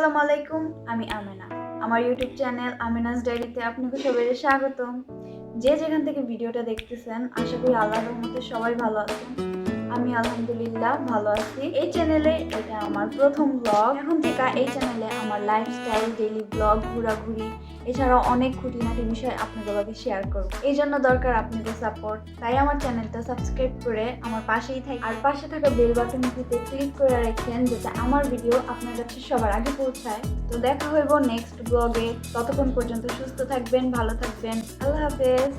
আসসালামু আলাইকুম, আমি আমেনা। আমার ইউটিউব চ্যানেল আমেনাস ডায়েরিতে আপনাকে সবাইকে স্বাগতম। যে যেখান থেকে ভিডিওটা দেখতেছেন, আশা করি আল্লাহর রহমতে সবাই ভালো আছেন। আমি আলহামদুলিল্লাহ ভালো আছি। এই চ্যানেলে এটা আমার প্রথম ব্লগ। এখন থেকে এই চ্যানেলে আমার লাইফস্টাইল, ডেইলি ব্লগ, ঘোরাঘুরি এছাড়াও অনেক খুঁটিনাটি বিষয় আপনাদের লগে শেয়ার করব। এই জন্য দরকার আপনাদের সাপোর্ট। তাই আমার চ্যানেলটা সাবস্ক্রাইব করে আমার পাশেই থাকি আর পাশে থাকা বেল বাটনটিতে ক্লিক করে রাখেন যাতে আমার ভিডিও আপনার কাছে সবার আগে পৌঁছায়। তো দেখা হইব নেক্সট ব্লগে। ততক্ষণ পর্যন্ত সুস্থ থাকবেন, ভালো থাকবেন। আল্লাহ হাফেজ।